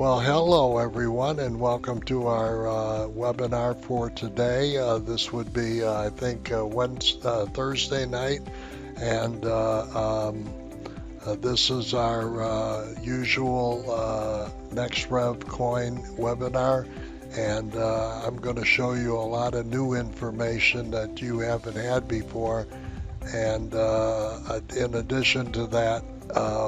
Well, hello everyone, and welcome to our webinar for today. This would be, I think, Thursday night, and this is our usual NEXREV webinar, and I'm going to show you a lot of new information that you haven't had before. And in addition to that,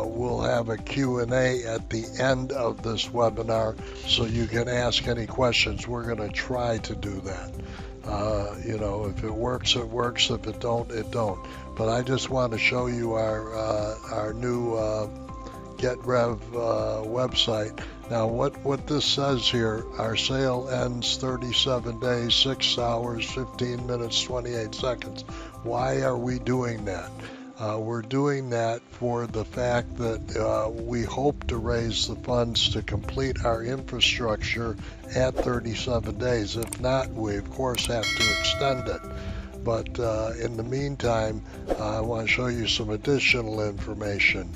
we'll have a Q&A at the end of this webinar, so you can ask any questions. We're going to try to do that. If it works, it works. If it don't, it don't. But I just want to show you our new Getrevcoin website. Now, what this says here, our sale ends 37 days, 6 hours, 15 minutes, 28 seconds. Why are we doing that? We're doing that for the fact that we hope to raise the funds to complete our infrastructure at 37 days. If not, we of course have to extend it. But in the meantime, I want to show you some additional information.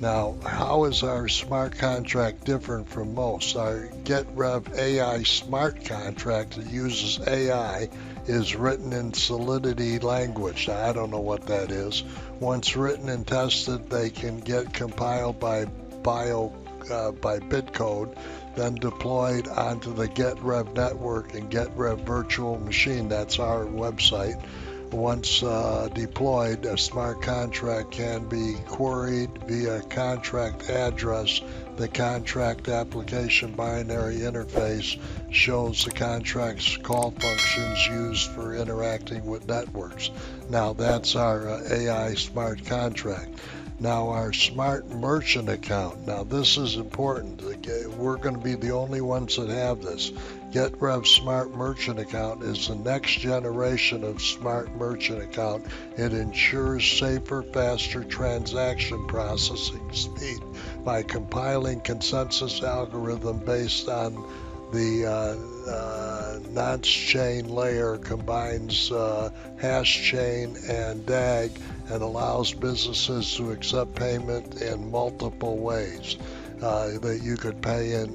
Now, how is our smart contract different from most? Our Getrevcoin AI smart contract that uses AI is written in Solidity language. Now, I don't know what that is. Once written and tested, they can get compiled by bitcode, then deployed onto the Getrev network and Getrev virtual machine. That's our website. Once deployed, a smart contract can be queried via contract address. The contract application binary interface shows the contract's call functions used for interacting with networks. Now that's our AI smart contract. Now our smart merchant account. Now this is important. We're going to be the only ones that have this. Getrev Smart Merchant Account is the next generation of smart merchant account. It ensures safer, faster transaction processing speed by compiling consensus algorithm based on the nonce chain layer, combines hash chain and DAG, and allows businesses to accept payment in multiple ways. That you could pay in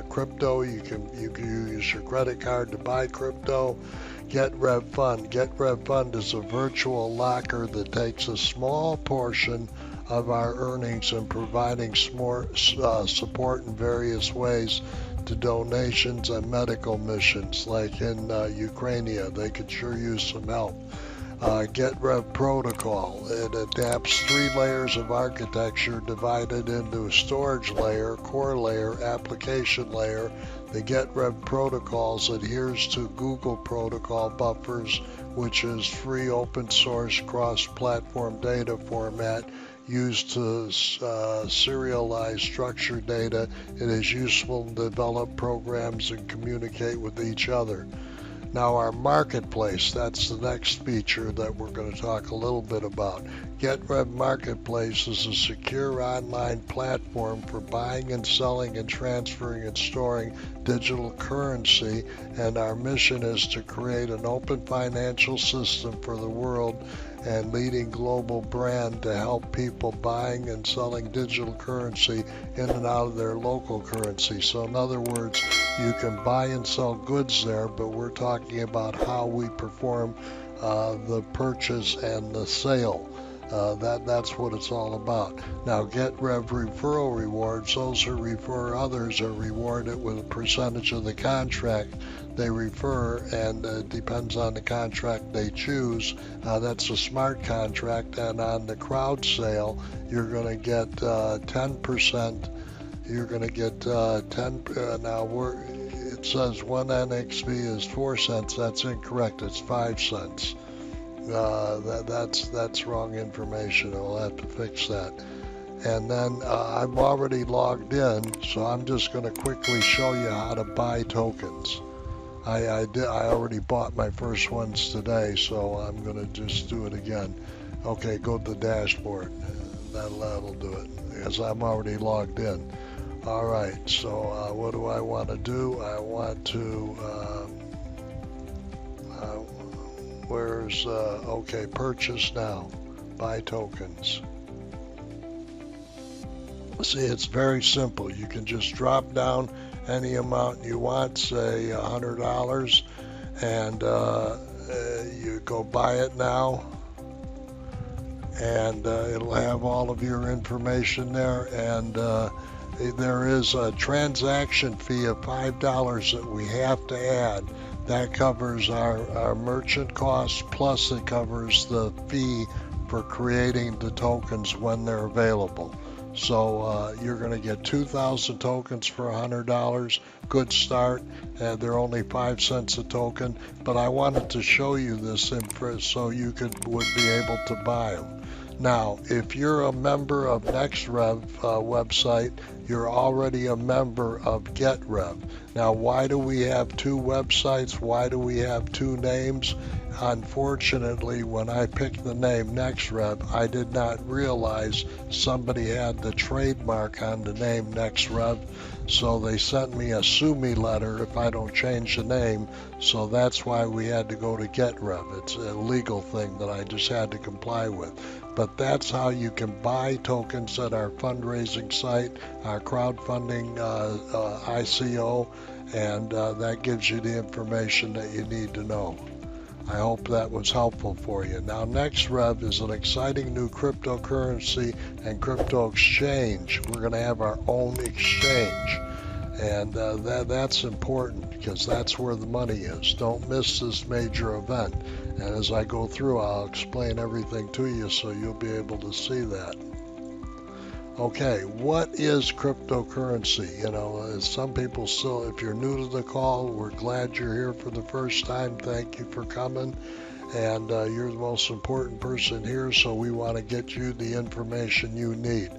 crypto. You can use your credit card to buy crypto. Getrevcoin Fund. Getrevcoin Fund is a virtual locker that takes a small portion of our earnings and providing support in various ways to donations and medical missions, like in Ukraine. They could sure use some help. Getrev protocol. It adapts 3 layers of architecture divided into a storage layer, core layer, application layer. The Getrev protocols adheres to Google protocol buffers, which is free open source cross-platform data format used to serialize structured data. It is useful to develop programs and communicate with each other. Now our marketplace, that's the next feature that we're going to talk a little bit about. Getrev Marketplace is a secure online platform for buying and selling and transferring and storing digital currency, and our mission is to create an open financial system for the world and leading global brand to help people buying and selling digital currency in and out of their local currency. So in other words, you can buy and sell goods there, but we're talking about how we perform the purchase and the sale. That's what it's all about. Now, Getrev referral rewards, those who refer others are rewarded with a percentage of the contract they refer, and it depends on the contract they choose. That's a smart contract, and on the crowd sale, you're going to get 10%. You're going to get 10. It says 1 NXV is 4 cents. That's incorrect. It's 5 cents. That's wrong information. I'll have to fix that. And then I'm already logged in, so I'm just going to quickly show you how to buy tokens. I already bought my first ones today, so I'm going to just do it again. Okay, go to the dashboard. That'll do it, because I'm already logged in. All right, so what do I want to do? I want to, okay, purchase now, buy tokens. See, it's very simple. You can just drop down any amount you want, say $100, and you go buy it now, and it'll have all of your information there. And there is a transaction fee of $5 that we have to add. That covers our merchant costs, plus it covers the fee for creating the tokens when they're available. So you're going to get 2,000 tokens for $100. Good start. They're only 5 cents a token, but I wanted to show you this so you would be able to buy them. Now, if you're a member of NEXREV website, you're already a member of Getrevcoin. Now, why do we have two websites? Why do we have two names? Unfortunately, when I picked the name NEXREV, I did not realize somebody had the trademark on the name NEXREV, so they sent me a sue me letter if I don't change the name, so that's why we had to go to Getrevcoin. It's a legal thing that I just had to comply with. But that's how you can buy tokens at our fundraising site, our crowdfunding ICO, and that gives you the information that you need to know. I hope that was helpful for you. Now, NEXREV is an exciting new cryptocurrency and crypto exchange. We're going to have our own exchange, and that's important because that's where the money is. Don't miss this major event. And as I go through, I'll explain everything to you so you'll be able to see that. Okay, what is cryptocurrency? You know, some people still, if you're new to the call, we're glad you're here for the first time. Thank you for coming. And you're the most important person here, so we want to get you the information you need.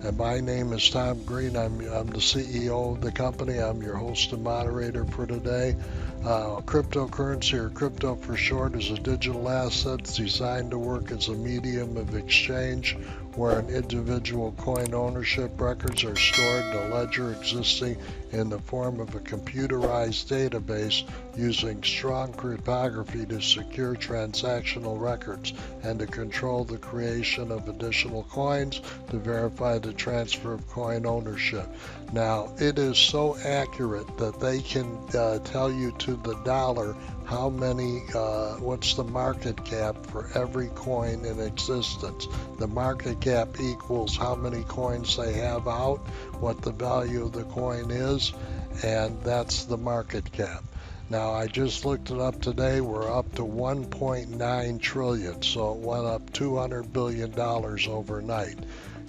And my name is Tom Green. I'm the CEO of the company. I'm your host and moderator for today. Cryptocurrency, or crypto for short, is a digital asset designed to work as a medium of exchange where an individual coin ownership records are stored in a ledger existing in the form of a computerized database using strong cryptography to secure transactional records and to control the creation of additional coins to verify the transfer of coin ownership. Now, it is so accurate that they can tell you to the dollar how many, what's the market cap for every coin in existence. The market cap equals how many coins they have out, what the value of the coin is, and that's the market cap. Now, I just looked it up today. We're up to 1.9 trillion, so it went up $200 billion overnight.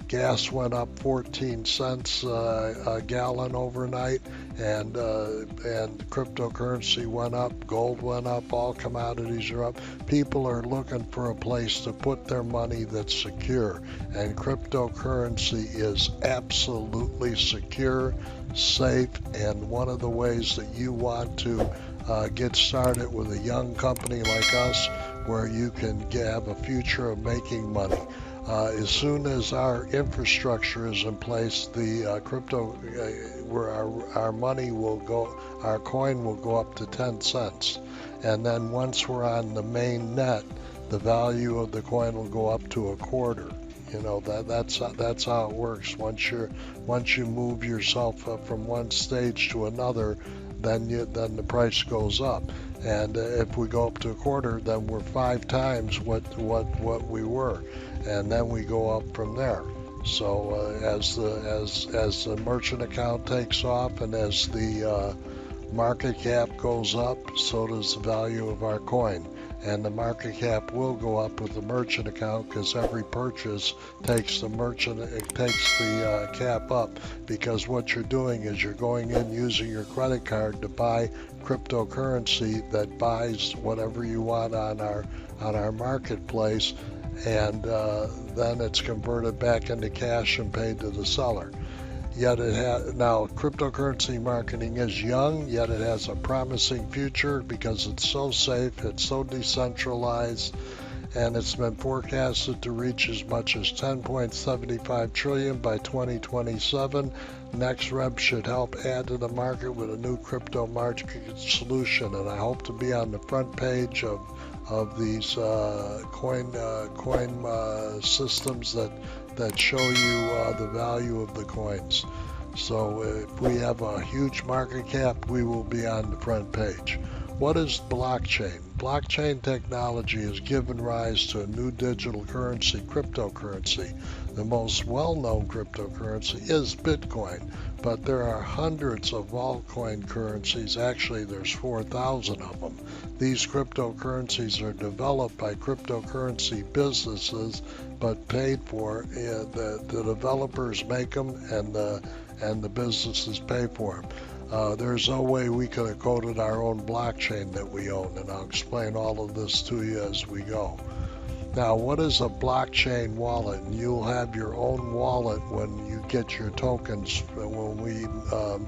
Gas went up 14 cents a gallon overnight, and cryptocurrency went up, gold went up, all commodities are up. People are looking for a place to put their money that's secure, and cryptocurrency is absolutely secure, safe, and one of the ways that you want to get started with a young company like us, where you can have a future of making money. As soon as our infrastructure is in place, the crypto, where our money will go, our coin will go up to 10 cents. And then once we're on the main net, the value of the coin will go up to a quarter. You know, that's how it works. Once you move yourself from one stage to another, then the price goes up. And if we go up to a quarter, then we're 5 times what we were, and then we go up from there. So as the merchant account takes off and as the market cap goes up, so does the value of our coin. And the market cap will go up with the merchant account because every purchase takes the cap up, because what you're doing is you're going in using your credit card to buy cryptocurrency that buys whatever you want on our marketplace, and then it's converted back into cash and paid to the seller. Yet now cryptocurrency marketing is young, yet it has a promising future because it's so safe, it's so decentralized, and it's been forecasted to reach as much as 10.75 trillion by 2027. NEXREV should help add to the market with a new crypto market solution, and I hope to be on the front page of these coin systems that show you the value of the coins. So if we have a huge market cap, we will be on the front page. What is blockchain? Blockchain technology has given rise to a new digital currency, cryptocurrency. The most well-known cryptocurrency is Bitcoin, but there are hundreds of altcoin currencies. Actually, there's 4,000 of them. These cryptocurrencies are developed by cryptocurrency businesses, but paid for. The developers make them, and the businesses pay for them. There's no way we could have coded our own blockchain that we own, and I'll explain all of this to you as we go. Now, what is a blockchain wallet? And you'll have your own wallet when you get your tokens. When we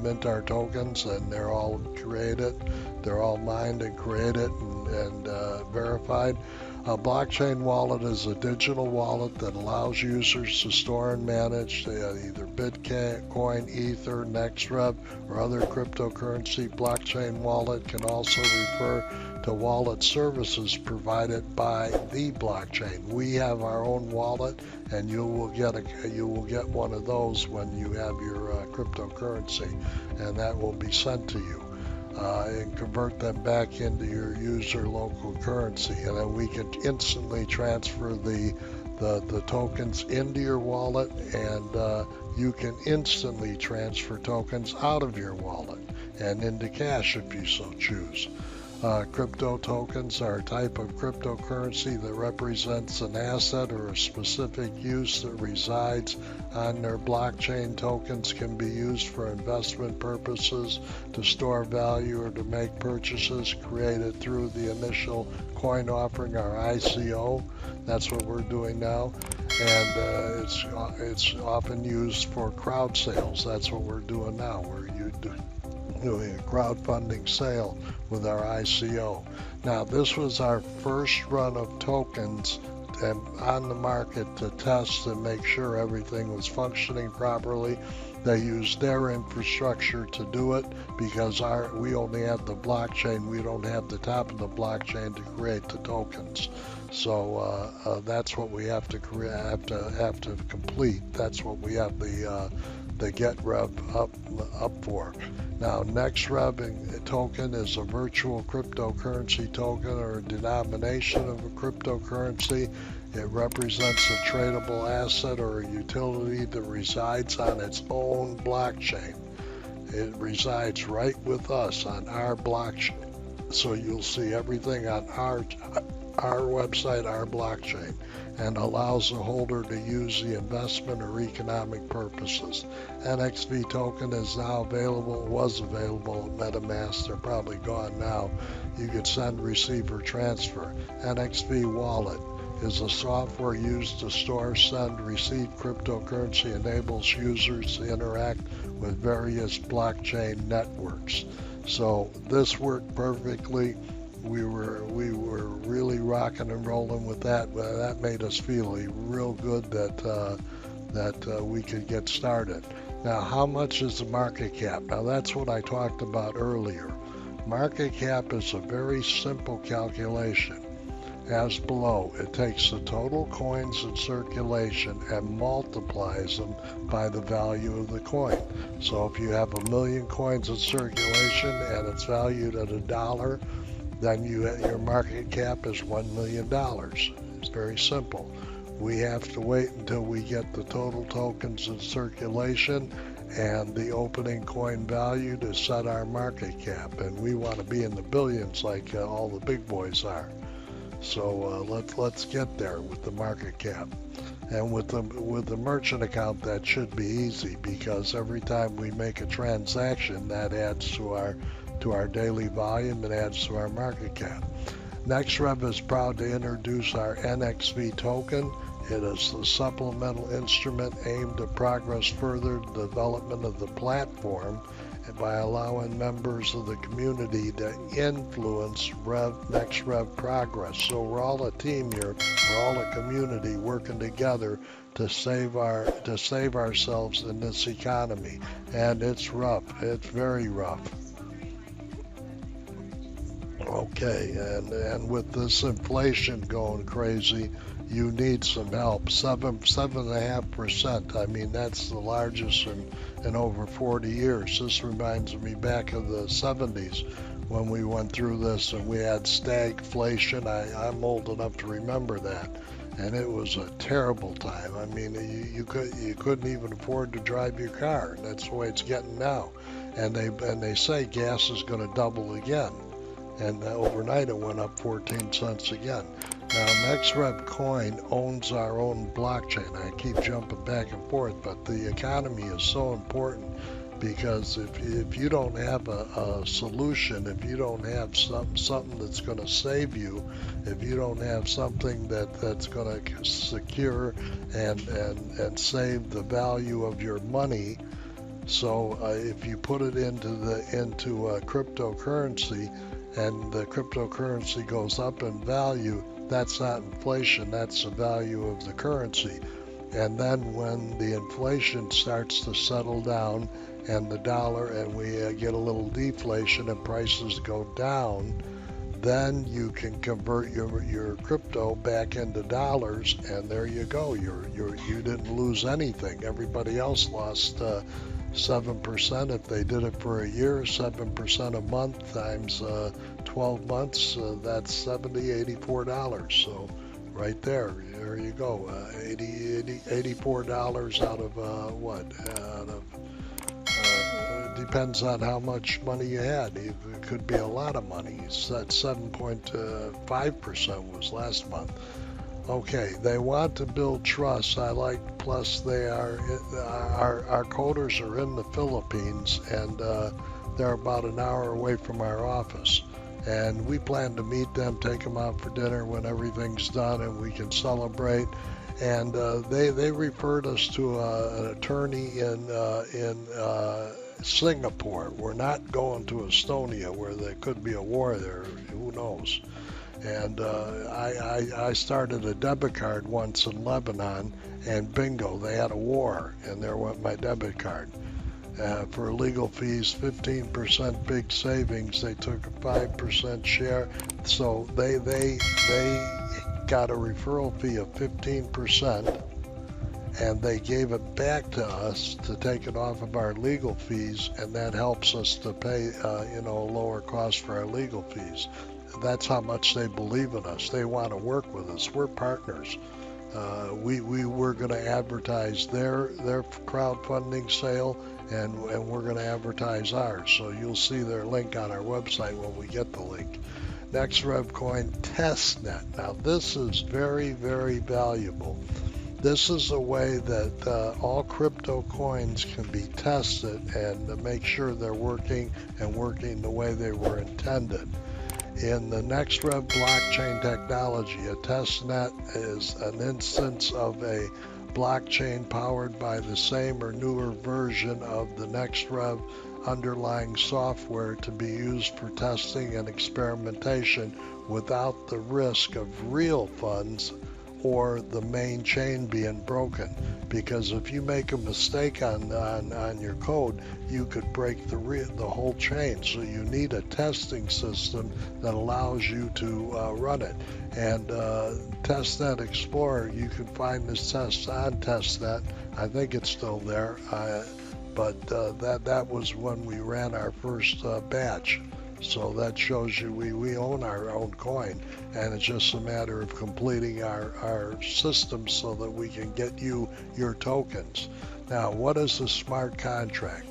mint our tokens, and they're all created, they're all mined and created and verified. A blockchain wallet is a digital wallet that allows users to store and manage either Bitcoin, Ether, NEXREV, or other cryptocurrency. Blockchain wallet can also refer to wallet services provided by the blockchain. We have our own wallet, and you will get one of those when you have your cryptocurrency, and that will be sent to you. And convert them back into your user local currency, and then we can instantly transfer the tokens into your wallet, and you can instantly transfer tokens out of your wallet and into cash if you so choose. Crypto tokens are a type of cryptocurrency that represents an asset or a specific use that resides on their blockchain. Tokens can be used for investment purposes, to store value, or to make purchases created through the initial coin offering, or ICO. That's what we're doing now. And it's often used for crowd sales. That's what we're doing now. We're doing a crowdfunding sale with our ICO. Now, this was our first run of tokens on the market to test and make sure everything was functioning properly. They used their infrastructure to do it because we only have the blockchain. We don't have the top of the blockchain to create the tokens. So that's what we have to complete. That's what we have the Getrevcoin up for. Now, NEXREV token is a virtual cryptocurrency token, or a denomination of a cryptocurrency. It represents a tradable asset or a utility that resides on its own blockchain. It resides right with us on our blockchain. So you'll see everything on our website, our blockchain, and allows the holder to use the investment or economic purposes. NXV token is now available, was available at MetaMask. They're probably gone now. You could send, receive, or transfer. NXV wallet is a software used to store, send, receive cryptocurrency, enables users to interact with various blockchain networks. So this worked perfectly. We were really rocking and rolling with that. That made us feel real good that we could get started. Now, how much is the market cap? Now, that's what I talked about earlier. Market cap is a very simple calculation. As below, it takes the total coins in circulation and multiplies them by the value of the coin. So if you have 1,000,000 coins in circulation and it's valued at $1, then your market cap is $1 million. It's very simple. We have to wait until we get the total tokens in circulation and the opening coin value to set our market cap, and we want to be in the billions like all the big boys are. So let's get there with the market cap. And with the merchant account, that should be easy, because every time we make a transaction, that adds to our daily volume and adds to our market cap. NEXREV is proud to introduce our NXV token. It is the supplemental instrument aimed to progress further development of the platform by allowing members of the community to influence NEXREV progress. So we're all a team here. We're all a community working together to save ourselves in this economy. And it's rough. It's very rough. Okay, and with this inflation going crazy, you need some help. 7.5%. I mean, that's the largest in over 40 years. This reminds me back of the 70s when we went through this and we had stagflation. I'm old enough to remember that, and it was a terrible time. I mean, you couldn't even afford to drive your car. And that's the way it's getting now. And they say gas is going to double again. And overnight it went up 14 cents again. Now, NEXREV coin owns our own blockchain. I keep jumping back and forth, but the economy is so important because if you don't have a solution, if you don't have something that's going to save you, if you don't have something that's going to secure and save the value of your money, so if you put it into cryptocurrency, and the cryptocurrency goes up in value, that's not inflation, that's the value of the currency. And then when the inflation starts to settle down and the dollar, and we get a little deflation and prices go down, then you can convert your crypto back into dollars, and there you go. You didn't lose anything. Everybody else lost 7% if they did it for a year. 7% a month times 12 months, that's $84. So right there you go. $84 out of what? Out of depends on how much money you had. It could be a lot of money. That 7.5% was last month. Okay, they want to build trust. I like, plus they are, our coders are in the Philippines, and they're about an hour away from our office. And we plan to meet them, take them out for dinner when everything's done and we can celebrate. And they referred us to an attorney in Singapore. We're not going to Estonia where there could be a war there. Who knows? And I started a debit card once in Lebanon, and bingo, they had a war, and there went my debit card. For legal fees, 15% big savings. They took a 5% share, so they got a referral fee of 15%, and they gave it back to us to take it off of our legal fees, and that helps us to pay a lower cost for our legal fees. That's how much they believe in us. They want to work with us. We're partners. We were going to advertise their crowdfunding sale, and we're going to advertise ours. So you'll see their link on our website when we get the link. Getrevcoin TestNet. Now this is very, very valuable. This is a way that all crypto coins can be tested and to make sure they're working the way they were intended. In the NEXREV blockchain technology, a testnet is an instance of a blockchain powered by the same or newer version of the NEXREV underlying software to be used for testing and experimentation without the risk of real funds or the main chain being broken. Because if you make a mistake on your code, you could break the whole chain. So you need a testing system that allows you to run it. And TestNet Explorer, you can find this test on TestNet. I think it's still there, but that was when we ran our first batch. So that shows you we own our own coin, and it's just a matter of completing our system so that we can get you your tokens. Now, what is a smart contract?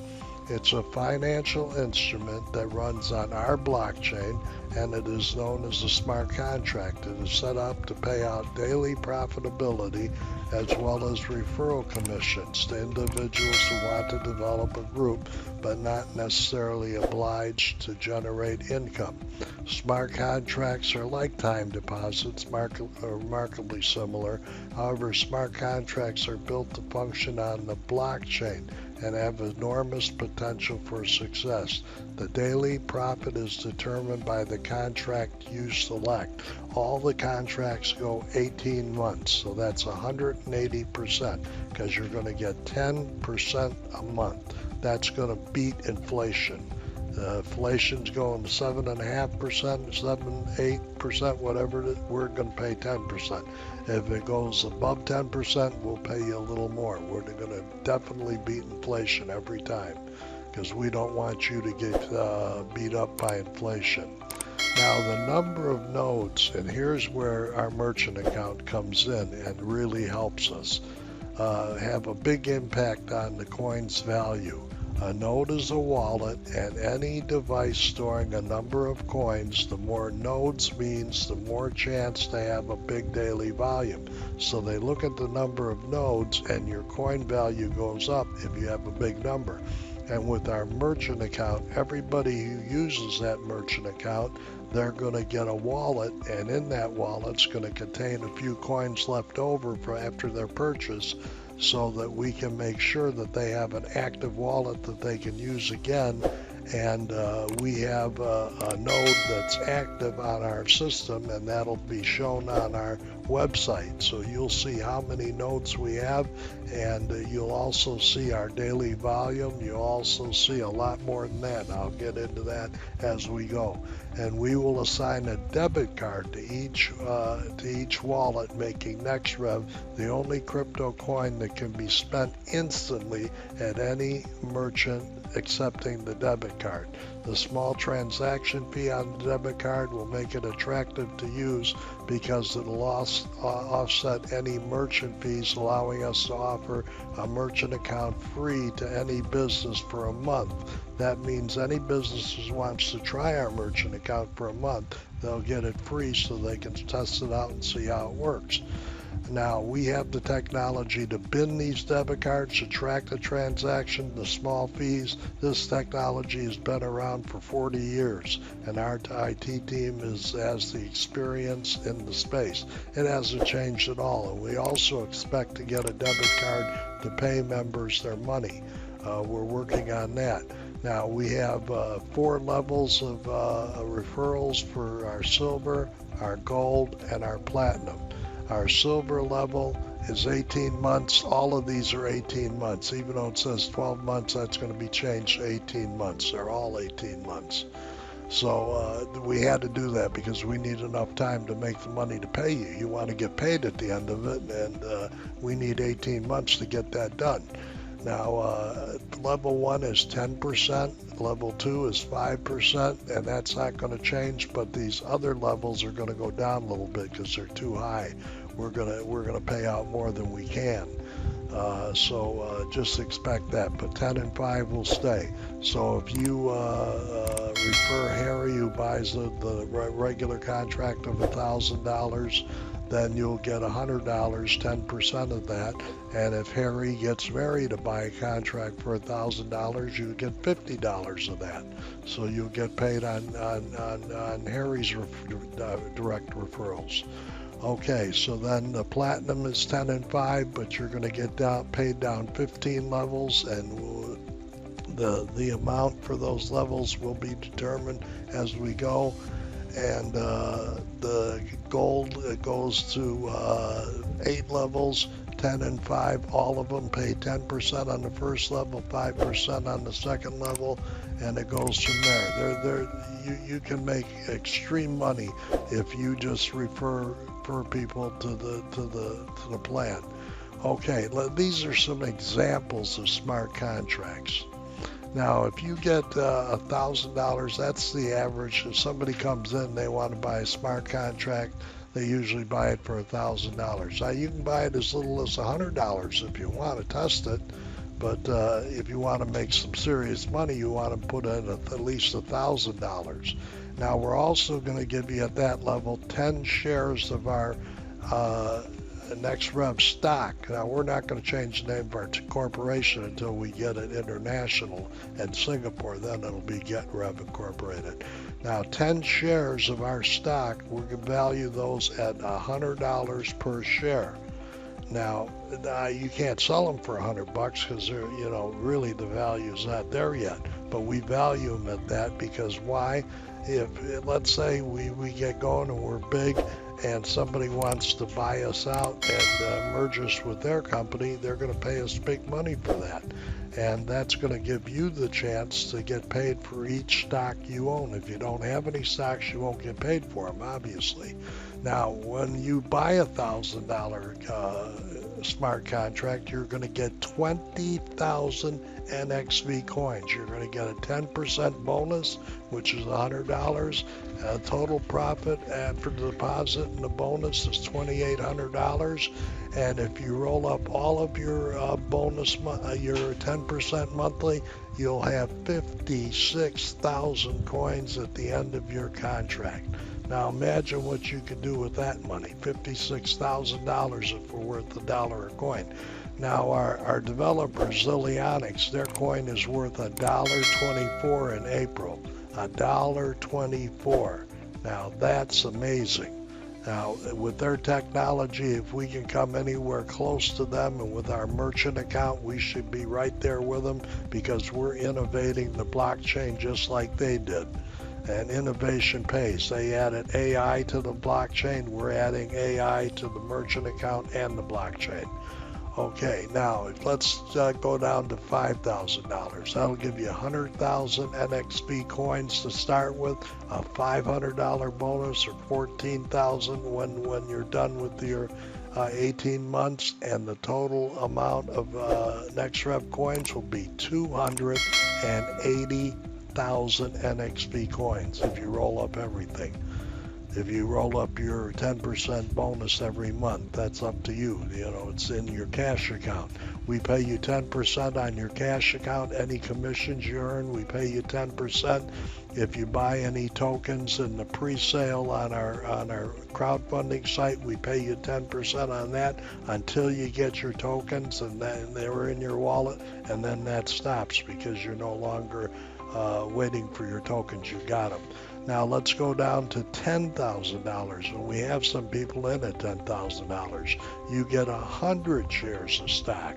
It's a financial instrument that runs on our blockchain, and it is known as a smart contract. It is set up to pay out daily profitability as well as referral commissions to individuals who want to develop a group but not necessarily obliged to generate income. Smart contracts are like time deposits, remarkably similar. However, smart contracts are built to function on the blockchain and have enormous potential for success. The daily profit is determined by the contract you select. All the contracts go 18 months, so that's 180%, because you're going to get 10% a month. That's going to beat inflation. Inflation's going 7.5%, 7, 8%, whatever it is, we're going to pay 10%. If it goes above 10%, we'll pay you a little more. We're going to definitely beat inflation every time because we don't want you to get beat up by inflation. Now the number of nodes, and here's where our merchant account comes in and really helps us, have a big impact on the coin's value. A node is a wallet, and any device storing a number of coins, the more nodes means the more chance to have a big daily volume. So they look at the number of nodes, and your coin value goes up if you have a big number. And with our merchant account, everybody who uses that merchant account, they're going to get a wallet, and in that wallet's going to contain a few coins left over for after their purchase, so that we can make sure that they have an active wallet that they can use again. And we have a node that's active on our system, and that'll be shown on our website. So you'll see how many nodes we have, and you'll also see our daily volume. You'll also see a lot more than that. I'll get into that as we go. And we will assign a debit card to each wallet, making NEXREV the only crypto coin that can be spent instantly at any merchant accepting the debit card. The small transaction fee on the debit card will make it attractive to use because it'll offset any merchant fees, allowing us to offer a merchant account free to any business for a month. That means any business who wants to try our merchant account for a month, they'll get it free so they can test it out and see how it works. Now, we have the technology to bin these debit cards to track the transaction, the small fees. This technology has been around for 40 years, and our IT team has the experience in the space. It hasn't changed at all, and we also expect to get a debit card to pay members their money. We're working on that. Now, we have 4 levels of referrals for our silver, our gold, and our platinum. Our silver level is 18 months. All of these are 18 months. Even though it says 12 months, that's going to be changed to 18 months. They're all 18 months. So we had to do that because we need enough time to make the money to pay you. You want to get paid at the end of it, and we need 18 months to get that done. Now, level 1 is 10%, level 2 is 5%, and that's not going to change, but these other levels are going to go down a little bit because they're too high. We're gonna pay out more than we can. So just expect that, but 10 and 5 will stay. So if you refer Harry, who buys the regular contract of $1,000, then you'll get $100, 10% of that. And if Harry gets Mary to buy a contract for $1,000, you get $50 of that. So you'll get paid on Harry's direct referrals. Okay, so then the platinum is 10 and 5, but you're going to get paid down 15 levels, and the amount for those levels will be determined as we go. And the gold goes to 8 levels, 10 and 5. All of them pay 10% on the first level, 5% on the second level, and it goes from there. You can make extreme money if you just refer people to the plan. Okay, these are some examples of smart contracts. Now, if you get $1,000, that's the average. If somebody comes in, they want to buy a smart contract, they usually buy it for $1,000. Now, you can buy it as little as $100 if you want to test it, but if you want to make some serious money, you want to put in at least $1,000. Now, we're also going to give you at that level 10 shares of our NEXREV stock. Now, we're not going to change the name of our corporation until we get it international in Singapore. Then it'll be Getrevcoin Incorporated. Now, 10 shares of our stock, we're going to value those at $100 per share. Now, you can't sell them for $100 because they're, really the value's not there yet. But we value them at that because why? If let's say we get going and we're big and somebody wants to buy us out and merge us with their company, they're going to pay us big money for that. And that's going to give you the chance to get paid for each stock you own. If you don't have any stocks, you won't get paid for them, obviously. Now, when you buy $1,000 smart contract, you're going to get 20,000 NEXREV coins. You're going to get a 10% bonus, which is $100. Total profit after the deposit and the bonus is $2,800. And if you roll up all of your bonus, your 10% monthly, you'll have 56,000 coins at the end of your contract. Now imagine what you could do with that money, $56,000 if we're worth $1 a coin. Now our developer, Zillionics, their coin is worth $1.24 in April, $1.24. Now that's amazing. Now, with their technology, if we can come anywhere close to them, and with our merchant account, we should be right there with them, because we're innovating the blockchain just like they did. And innovation pays. They added AI to the blockchain. We're adding AI to the merchant account and the blockchain. Okay, now let's go down to $5,000. That'll give you 100,000 NEXREV coins to start with, a $500 bonus, or 14,000 when you're done with your 18 months, and the total amount of NEXREV coins will be 280,000 NEXREV coins if you roll up everything. If you roll up your 10% bonus every month, that's up to you. You know, it's in your cash account. We pay you 10% on your cash account. Any commissions you earn, we pay you 10%. If you buy any tokens in the pre-sale on our crowdfunding site, we pay you 10% on that until you get your tokens, and then they're in your wallet, and then that stops because you're no longer waiting for your tokens. You got them. Now let's go down to $10,000, and we have some people in at $10,000. You get 100 shares of stock.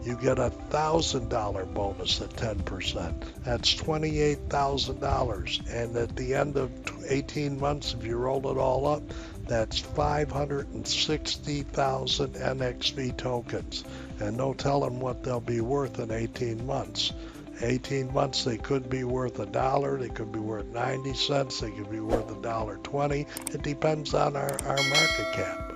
You get a $1,000 bonus at 10%. That's $28,000. And at the end of 18 months, if you roll it all up, that's 560,000 NEXREV tokens. And no telling what they'll be worth in 18 months. 18 months, they could be worth $1, they could be worth 90 cents, they could be worth $1.20. It depends on our market cap.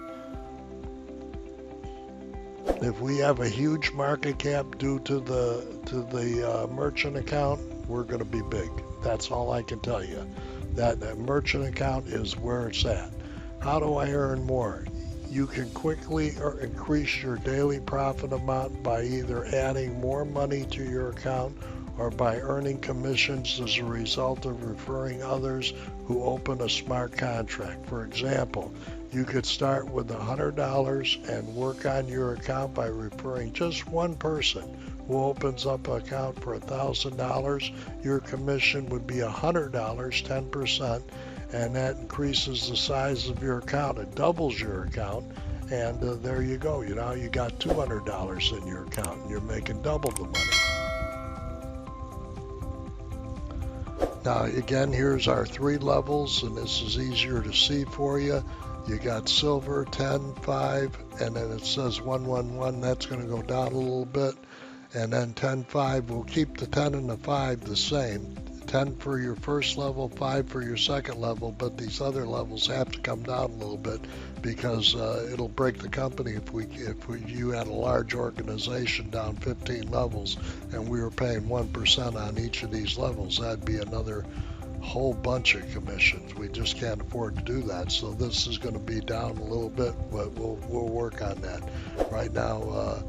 If we have a huge market cap due to the merchant account, we're going to be big. That's all I can tell you. That merchant account is where it's at. How do I earn more? You can quickly increase your daily profit amount by either adding more money to your account or by earning commissions as a result of referring others who open a smart contract. For example, you could start with $100 and work on your account by referring just one person who opens up an account for $1,000. Your commission would be $100, 10%. And that increases the size of your account. It doubles your account, and there you go. You know, you got $200 in your account, and you're making double the money. Now, again, here's our 3 levels, and this is easier to see for you. You got silver, 10, 5, and then it says 111. That's going to go down a little bit. And then 10, 5, we'll keep the 10 and the 5 the same. 10 for your first level, 5 for your second level, but these other levels have to come down a little bit because it'll break the company if you had a large organization down 15 levels and we were paying 1% on each of these levels. That'd be another whole bunch of commissions. We just can't afford to do that. So this is going to be down a little bit, but we'll work on that. Right now,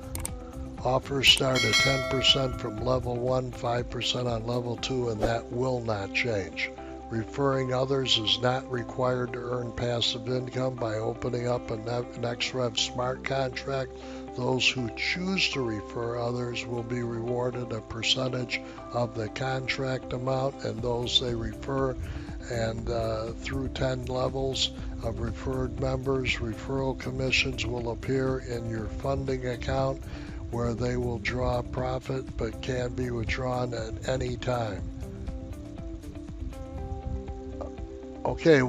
offers start at 10% from level 1, 5% on level 2, and that will not change. Referring others is not required to earn passive income by opening up a NEXREV smart contract. Those who choose to refer others will be rewarded a percentage of the contract amount, and those they refer, and through 10 levels of referred members, referral commissions will appear in your funding account, where they will draw profit but can be withdrawn at any time. Okay,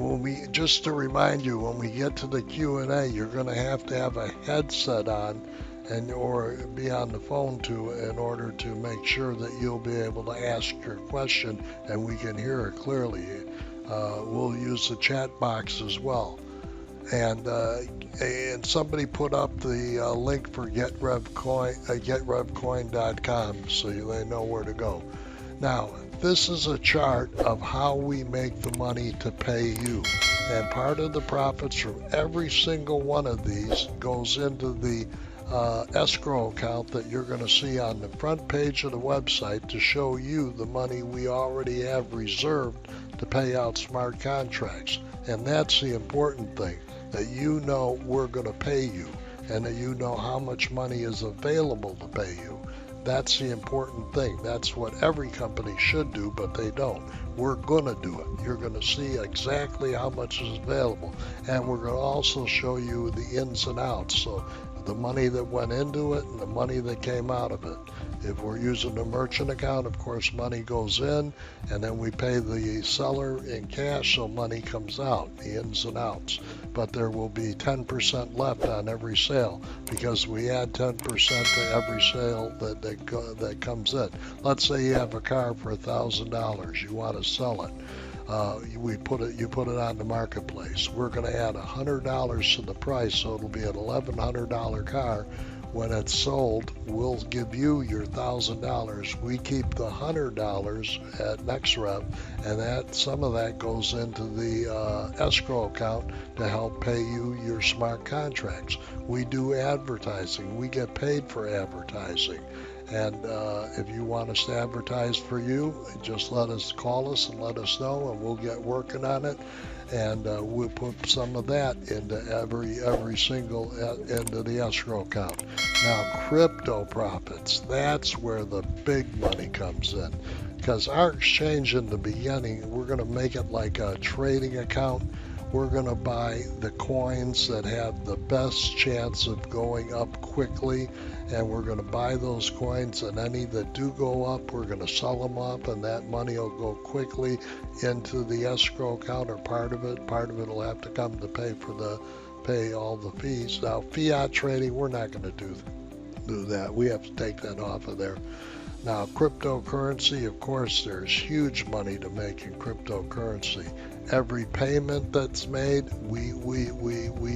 just to remind you, when we get to the Q&A, you're going to have a headset on and or be on the phone too in order to make sure that you'll be able to ask your question and we can hear it clearly. We'll use the chat box as well. And somebody put up the link for Getrevcoin.com so they know where to go. Now, this is a chart of how we make the money to pay you. And part of the profits from every single one of these goes into the escrow account that you're going to see on the front page of the website to show you the money we already have reserved to pay out smart contracts. And that's the important thing, that you know we're going to pay you and that you know how much money is available to pay you. That's the important thing. That's what every company should do, but they don't. We're going to do it. You're going to see exactly how much is available. And we're going to also show you the ins and outs. So the money that went into it and the money that came out of it. If we're using a merchant account, of course, money goes in, and then we pay the seller in cash, so money comes out, the ins and outs. But there will be 10% left on every sale because we add 10% to every sale that comes in. Let's say you have a car for $1,000, you want to sell it. You put it on the marketplace. We're going to add $100 to the price, so it'll be an $1,100 car. When it's sold, we'll give you your $1,000. We keep the $100 at NEXREV, and some of that goes into the escrow account to help pay you your smart contracts. We do advertising. We get paid for advertising. And if you want us to advertise for you, just call us and let us know, and we'll get working on it. And we'll put some of that into every single into the escrow account. Now, crypto profits, that's where the big money comes in. Because our exchange in the beginning, we're going to make it like a trading account. We're going to buy the coins that have the best chance of going up quickly, and we're going to buy those coins, and any that do go up, we're going to sell them up, and that money will go quickly into the escrow account, or part of it. Part of it will have to come to pay all the fees. Now, fiat trading, we're not going to do that. We have to take that off of there. Now, cryptocurrency, of course, there's huge money to make in cryptocurrency. Every payment that's made, we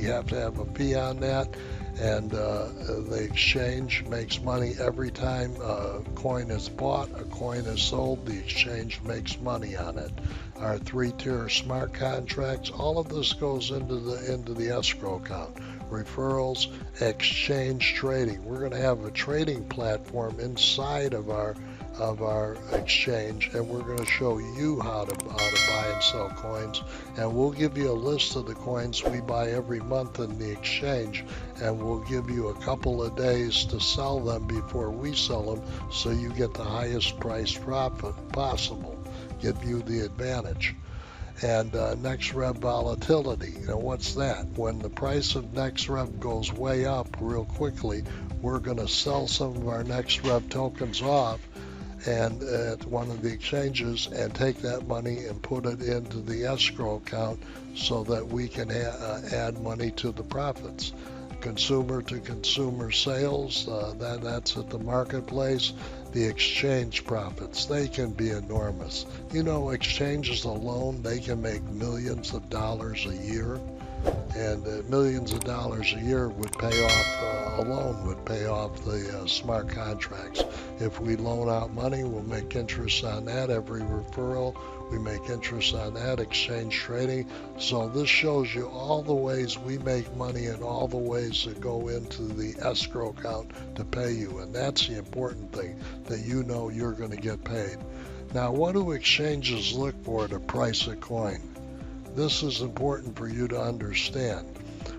have to have a fee on that, and the exchange makes money every time a coin is bought, a coin is sold, the exchange makes money on it. Our 3-tier smart contracts, all of this goes into the escrow account. Referrals, exchange trading. We're going to have a trading platform inside of our exchange, and we're going to show you how to buy and sell coins, and we'll give you a list of the coins we buy every month in the exchange, and we'll give you a couple of days to sell them before we sell them, so you get the highest price profit possible, give you the advantage. And NEXREV volatility, what's that? When the price of NEXREV goes way up real quickly, we're going to sell some of our NEXREV tokens off and at one of the exchanges and take that money and put it into the escrow account so that we can add money to the profits. Consumer to consumer sales, that's at the marketplace. The exchange profits, they can be enormous. Exchanges alone, they can make millions of dollars a year, and millions of dollars a year would pay off the smart contracts. If we loan out money, we'll make interest on that. Every referral, we make interest on that. Exchange trading. So this shows you all the ways we make money and all the ways that go into the escrow account to pay you. And that's the important thing, that you're going to get paid. Now, what do exchanges look for to price a coin? This is important for you to understand.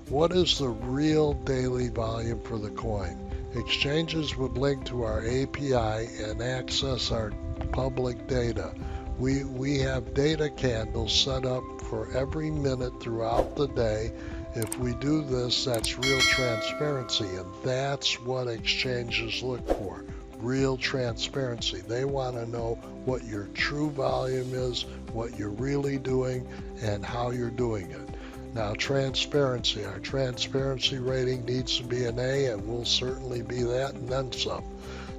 What is the real daily volume for the coin? Exchanges would link to our API and access our public data. We have data candles set up for every minute throughout the day. If we do this, that's real transparency, and that's what exchanges look for. Real transparency. They want to know what your true volume is, what you're really doing and how you're doing it. Now, transparency. Our transparency rating needs to be an A, and we'll certainly be that and then some.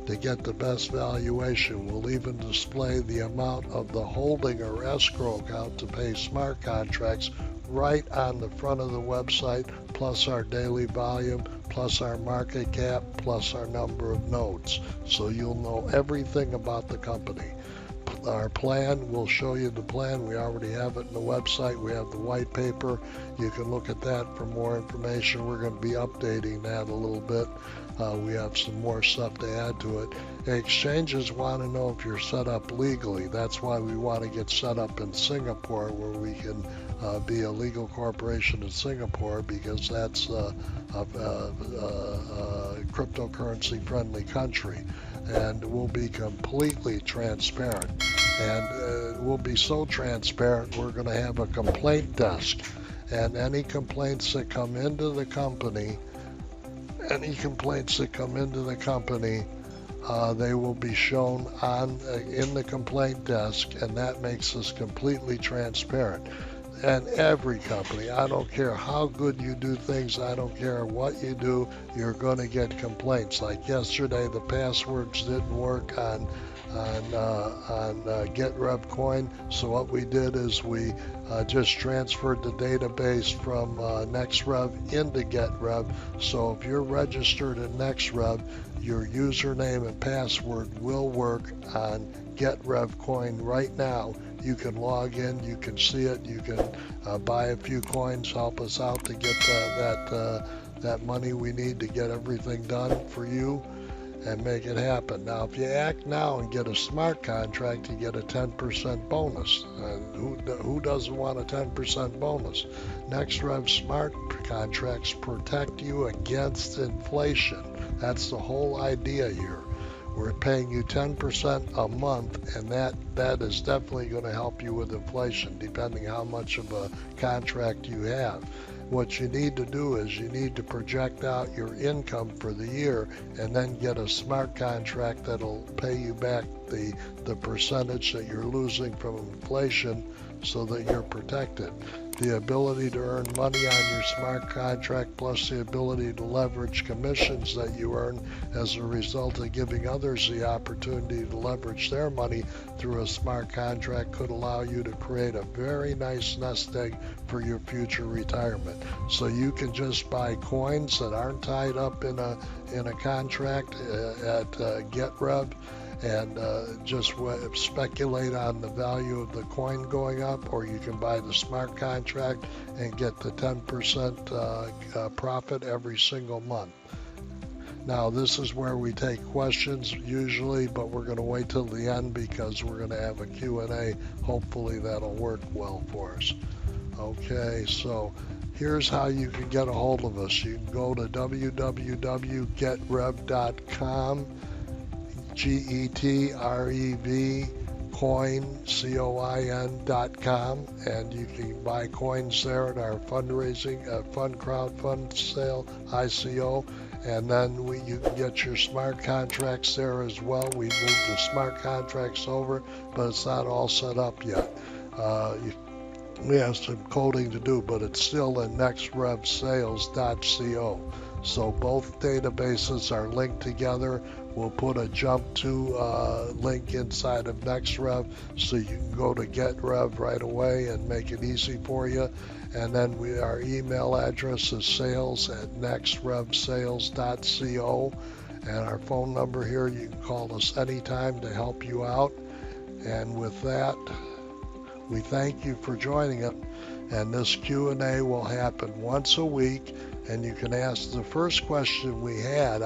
To get the best valuation, we'll even display the amount of the holding or escrow account to pay smart contracts right on the front of the website, plus our daily volume, plus our market cap, plus our number of nodes. So you'll know everything about the company. Our plan, we'll show you the plan. We already have it on the website. We have the white paper. You can look at that for more information. We're going to be updating that a little bit. We have some more stuff to add to it. Exchanges want to know if you're set up legally. That's why we want to get set up in Singapore, where we can be a legal corporation in Singapore, because that's a cryptocurrency friendly country. And we'll be completely transparent. And we'll be so transparent, we're going to have a complaint desk. And any complaints that come into the company, they will be shown in the complaint desk, and that makes us completely transparent. And every company, I don't care how good you do things, I don't care what you do, you're going to get complaints. Like yesterday, the passwords didn't work on Getrevcoin. So what we did is we just transferred the database from NEXREV into Getrev. So if you're registered in NEXREV, your username and password will work on Getrevcoin right now. You can log in, you can see it, you can buy a few coins, help us out to get that money we need to get everything done for you and make it happen. Now, if you act now and get a smart contract, you get a 10% bonus. Who doesn't want a 10% bonus? NEXREV smart contracts protect you against inflation. That's the whole idea here. We're paying you 10% a month, and that is definitely going to help you with inflation, depending how much of a contract you have. What you need to do is you need to project out your income for the year and then get a smart contract that'll pay you back the percentage that you're losing from inflation, so that you're protected. The ability to earn money on your smart contract, plus the ability to leverage commissions that you earn as a result of giving others the opportunity to leverage their money through a smart contract, could allow you to create a very nice nest egg for your future retirement. So you can just buy coins that aren't tied up in a contract at Getrev, and just speculate on the value of the coin going up, or you can buy the smart contract and get the 10% profit every single month. Now, this is where we take questions usually, but we're going to wait till the end because we're going to have a Q&A. Hopefully that'll work well for us. Okay, so here's how you can get a hold of us. You can go to www.getrev.com, Getrev coin.com, and you can buy coins there at our fundraising crowdfund sale, ICO, and then you can get your smart contracts there as well. We moved the smart contracts over, but it's not all set up yet. We have some coding to do, but it's still in nexrevsales.co. So both databases are linked together. We'll put a jump to link inside of NEXREV, so you can go to Getrev right away and make it easy for you. And then our email address is sales@nexrevsales.co, and our phone number here, you can call us anytime to help you out. And with that, we thank you for joining us, and this Q&A will happen once a week, and you can ask. The first question we had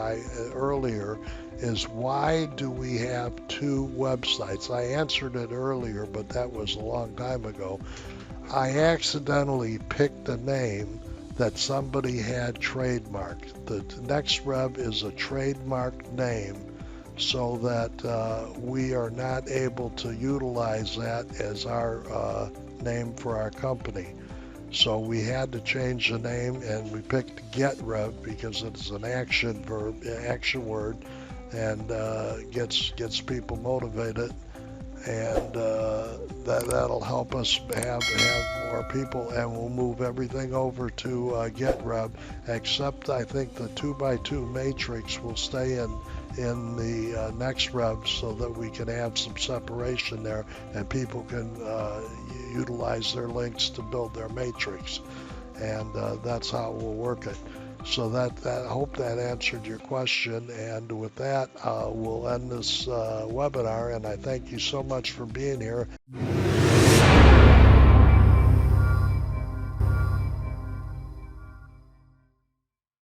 earlier is, why do we have two websites? I answered it earlier, but that was a long time ago. I accidentally picked a name that somebody had trademarked. The NEXREV is a trademarked name, so that we are not able to utilize that as our name for our company. So we had to change the name, and we picked Getrev because it's an action word, and gets people motivated. and that'll help us have more people, and we'll move everything over to Getrev, except I think the 2x2 matrix will stay in the NEXREV so that we can have some separation there and people can utilize their links to build their matrix, and that's how we'll work it. So I hope that answered your question, and with that we'll end this webinar, and I thank you so much for being here.